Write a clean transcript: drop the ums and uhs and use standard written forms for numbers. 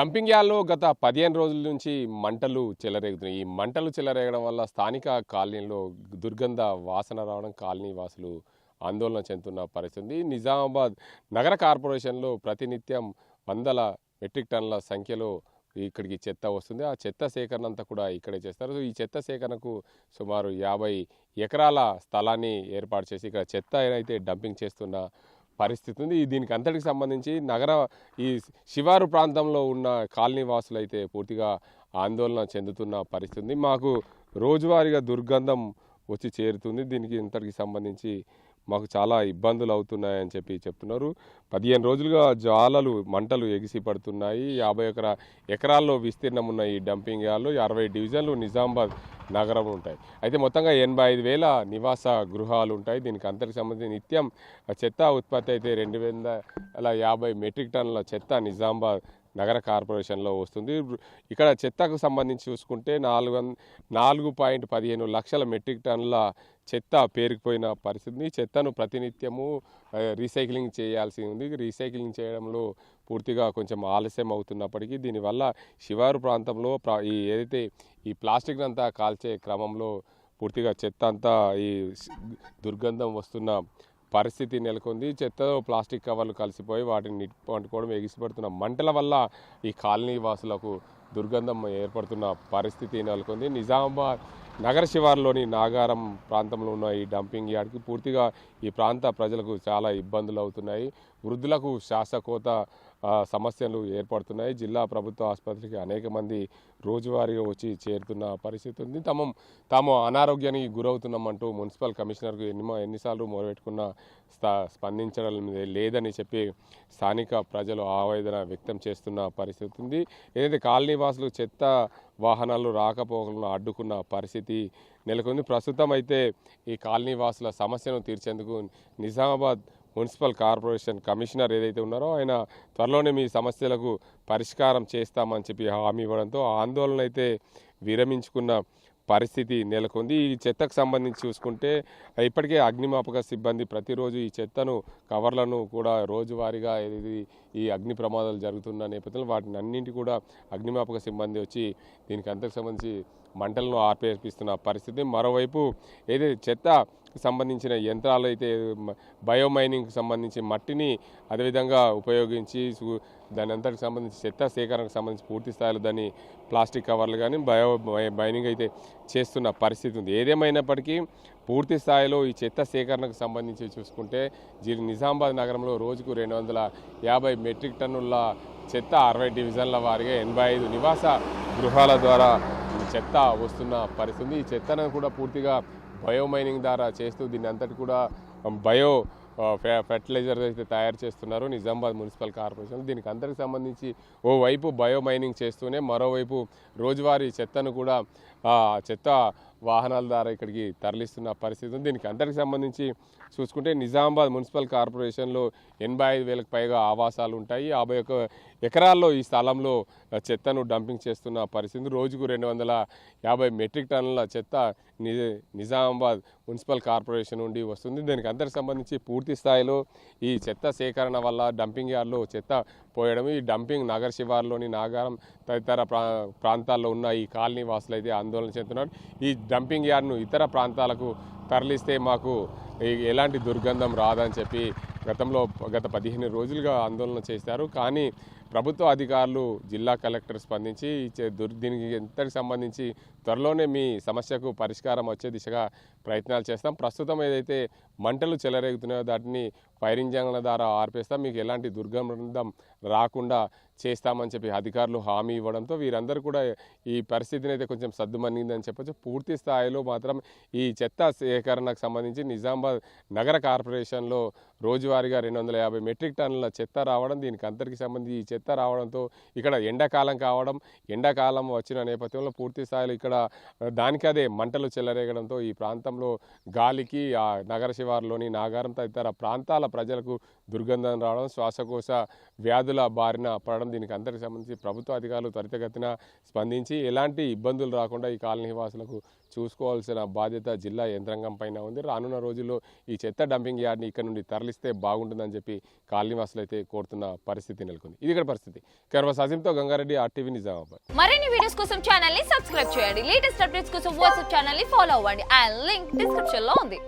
Dumping యార్డ్‌లో గత 15 రోజుల నుంచి మంటలు చెలరేగుతున్నాయి. ఈ మంటలు చెలరేగడం వల్ల స్థానిక కాలనీలో దుర్గంధ వాసన రావడం కాలనీ వాసులు ఆందోళన చెందుతున్న పరిస్థితి ఉంది. నిజామాబాద్ నగర కార్పొరేషన్‌లో ప్రతినిత్యం వందల మెట్రిక్ టన్నుల సంఖ్యలో ఇక్కడికి చెత్త వస్తుంది. ఆ చెత్త సేకరణ అంతా కూడా ఇక్కడే చేస్తారు. ఈ చెత్త సేకరణకు సుమారు 50 ఎకరాల స్థలాన్ని ఏర్పాటు చేసి ఇక్కడ చెత్త అయితే డంపింగ్ చేస్తున్న పరిస్థితి ఉంది. దీనికి అంతటికి సంబంధించి ఈ శివారు ప్రాంతంలో ఉన్న కాలనీ వాసులైతే పూర్తిగా ఆందోళన చెందుతున్న పరిస్థితి ఉంది. మాకు రోజువారీగా దుర్గంధం వచ్చి చేరుతుంది. దీనికి ఇంతటికి సంబంధించి మాకు చాలా ఇబ్బందులు అవుతున్నాయని చెప్తున్నారు. 15 రోజులుగా మంటలు ఎగిసి పడుతున్నాయి. 50 ఎకరాల్లో విస్తీర్ణం ఉన్న ఈ డంపింగ్ యార్డ్లో 60 డివిజన్లు నిజామాబాద్ నగరం ఉంటాయి. అయితే మొత్తంగా 85,000 నివాస గృహాలు ఉంటాయి. దీనికి అంతటికి సంబంధించి నిత్యం చెత్త ఉత్పత్తి అయితే 250 మెట్రిక్ టన్నుల చెత్త నిజామాబాద్ నగర కార్పొరేషన్లో వస్తుంది. ఇక్కడ చెత్తకు సంబంధించి చూసుకుంటే 4.15 లక్షల మెట్రిక్ టన్నుల చెత్త పేరుకుపోయిన పరిస్థితి. చెత్తను ప్రతినిత్యము రీసైక్లింగ్ చేయాల్సి ఉంది. రీసైక్లింగ్ చేయడంలో పూర్తిగా కొంచెం ఆలస్యం అవుతున్నప్పటికీ దీనివల్ల శివారు ప్రాంతంలో ఏదైతే ఈ ప్లాస్టిక్ అంతా కాల్చే క్రమంలో పూర్తిగా చెత్త అంతా ఈ దుర్గంధం వస్తున్న పరిస్థితి నెలకొంది. చెత్తలో ప్లాస్టిక్ కవర్లు కలిసిపోయి వాటిని అంటుకోవడం ఎగిసిపడుతున్న మంటల వల్ల ఈ కాలనీ వాసులకు దుర్గంధం ఏర్పడుతున్న పరిస్థితి నెలకొంది. నిజామాబాద్ నగర శివారులోని నాగారం ప్రాంతంలో ఉన్న ఈ డంపింగ్ యార్డ్కి పూర్తిగా ఈ ప్రాంత ప్రజలకు చాలా ఇబ్బందులు అవుతున్నాయి. వృద్ధులకు శ్వాసకోత సమస్యలు ఏర్పడుతున్నాయి. జిల్లా ప్రభుత్వ ఆసుపత్రికి అనేక మంది రోజువారీగా వచ్చి చేరుతున్న పరిస్థితి ఉంది. తాము అనారోగ్యానికి గురవుతున్నామంటూ మున్సిపల్ కమిషనర్కు ఎన్నిసార్లు మొరపెట్టుకున్నా స్పందించడం లేదని చెప్పి స్థానిక ప్రజలు ఆవేదన వ్యక్తం చేస్తున్న పరిస్థితి ఉంది. ఏదైతే కాలనీ వాసులు చెత్త వాహనాలు రాకపోకలను అడ్డుకున్న పరిస్థితి నెలకొంది. ప్రస్తుతం అయితే ఈ కాలనీ వాసుల సమస్యను తీర్చేందుకు నిజామాబాద్ మున్సిపల్ కార్పొరేషన్ కమిషనర్ ఏదైతే ఉన్నారో ఆయన త్వరలోనే మీ సమస్యలకు పరిష్కారం చేస్తామని చెప్పి హామీ ఇవ్వడంతో ఆందోళన అయితే విరమించుకున్న పరిస్థితి నెలకొంది. ఈ చెత్తకు సంబంధించి చూసుకుంటే ఇప్పటికే అగ్నిమాపక సిబ్బంది ప్రతిరోజు ఈ చెత్తను కవర్లను కూడా రోజువారీగా ఈ అగ్ని ప్రమాదాలు జరుగుతున్న నేపథ్యంలో వాటిని అన్నింటి కూడా అగ్నిమాపక సిబ్బంది వచ్చి దీనికి అంతకు సంబంధించి మంటలను ఆర్పేపిస్తున్న పరిస్థితి. మరోవైపు ఏదైతే చెత్త సంబంధించిన యంత్రాలు అయితే బయోమైనింగ్కి సంబంధించి మట్టిని అదేవిధంగా ఉపయోగించి దాని అంతటికి సంబంధించి చెత్త సేకరణకు సంబంధించి పూర్తి స్థాయిలో దాన్ని ప్లాస్టిక్ కవర్లు కానీ మైనింగ్ అయితే చేస్తున్న పరిస్థితి ఉంది. ఏదేమైనప్పటికీ పూర్తి స్థాయిలో ఈ చెత్త సేకరణకు సంబంధించి చూసుకుంటే నిజామాబాద్ నగరంలో రోజుకు 250 మెట్రిక్ టన్నుల చెత్త 60 డివిజన్ల వారిగా 85 నివాస గృహాల ద్వారా చెత్త వస్తున్న పరిస్థితి. ఈ చెత్తను కూడా పూర్తిగా బయోమైనింగ్ ద్వారా చేస్తూ దీన్ని అంతటి కూడా ఫెర్టిలైజర్ అయితే తయారు చేస్తున్నారు నిజామాబాద్ మున్సిపల్ కార్పొరేషన్. దీనికి అందరికి సంబంధించి ఓవైపు బయోమైనింగ్ చేస్తూనే మరోవైపు రోజువారీ చెత్తను కూడా చెత్త వాహనాల ద్వారా ఇక్కడికి తరలిస్తున్న పరిస్థితి ఉంది. దీనికి అందరికి సంబంధించి చూసుకుంటే నిజామాబాద్ మున్సిపల్ కార్పొరేషన్లో 85,000కు పైగా ఆవాసాలు ఉంటాయి. 51 ఎకరాల్లో ఈ స్థలంలో చెత్తను డంపింగ్ చేస్తున్న పరిస్థితి. రోజుకు 250 మెట్రిక్ టన్నుల చెత్త నిజామాబాద్ మున్సిపల్ కార్పొరేషన్ నుండి వస్తుంది. దీనికి అందరికి సంబంధించి పూర్తి స్థాయిలో ఈ చెత్త సేకరణ వల్ల డంపింగ్ యార్డ్లో చెత్త పోయడం ఈ డంపింగ్ నగర శివారులోని నాగారం తదితర ప్రాంతాల్లో ఉన్న ఈ కాలనీ వాసులు అయితే ఆందోళన చెందుతున్నారు. ఈ డంపింగ్ యార్డ్ను ఇతర ప్రాంతాలకు తరలిస్తే మాకు ఎలాంటి దుర్గంధం రాదని చెప్పి గత 15 రోజులుగా ఆందోళన చేశారు. కానీ ప్రభుత్వ అధికారులు జిల్లా కలెక్టర్ స్పందించి దీనికి ఎంతకి సంబంధించి త్వరలోనే మీ సమస్యకు పరిష్కారం వచ్చే దిశగా ప్రయత్నాలు చేస్తాం. ప్రస్తుతం ఏదైతే మంటలు చెలరేగుతున్నాయో దాటిని ఫైర్ ఇంజన్ల ద్వారా ఆర్పేస్తాం, మీకు ఎలాంటి దుర్గంధం రాకుండా చేస్తామని చెప్పి అధికారులు హామీ ఇవ్వడంతో వీరందరూ కూడా ఈ పరిస్థితిని అయితే కొంచెం సద్దుమణిందని చెప్పొచ్చు. పూర్తి స్థాయిలో మాత్రం ఈ చెత్త సేకరణకు సంబంధించి నిజామాబాద్ నగర కార్పొరేషన్లో రోజువారీగా 250 మెట్రిక్ టన్నుల చెత్త రావడం, దీనికి అంతటికి సంబంధించి ఈ చెత్త రావడంతో ఇక్కడ ఎండాకాలం వచ్చిన నేపథ్యంలో పూర్తి స్థాయిలో ఇక్కడ దానికదే మంటలు చెలరేగడంతో ఈ ప్రాంతంలో గాలికి నగర శివారులోని నాగారం తదితర ప్రాంతాల ప్రజలకు దుర్గంధం రావడం, శ్వాసకోశ వ్యాధుల బారిన పడడం, దీనికి అందరికి సంబంధించి ప్రభుత్వ అధికారులు త్వరితగతిన స్పందించి ఎలాంటి ఇబ్బందులు రాకుండా ఈ కాలనీ వాసులకు చూసుకోవాల్సిన బాధ్యత జిల్లా యంత్రాంగం పైన ఉంది. రానున్న రోజుల్లో ఈ చెత్త డంపింగ్ యార్డ్ని ఇక్కడ నుండి తరలిస్తే బాగుంటుందని చెప్పి కాలనీవాసులు అయితే కోరుతున్న పరిస్థితి నెలకొంది. ఇది ఇక్కడ పరిస్థితి. కెమెరా అజీంతో గంగారెడ్డి, RTV నిజామాబాద్. మరిన్ని వీడియోస్ కోసం ఛానల్ ని సబ్స్క్రైబ్ చేయండి. లేటెస్ట్ అప్డేట్స్ కోసం వాట్సాప్ ఛానల్ ని ఫాలో అవ్వండి. ఆ లింక్ డిస్క్రిప్షన్ లో ఉంది.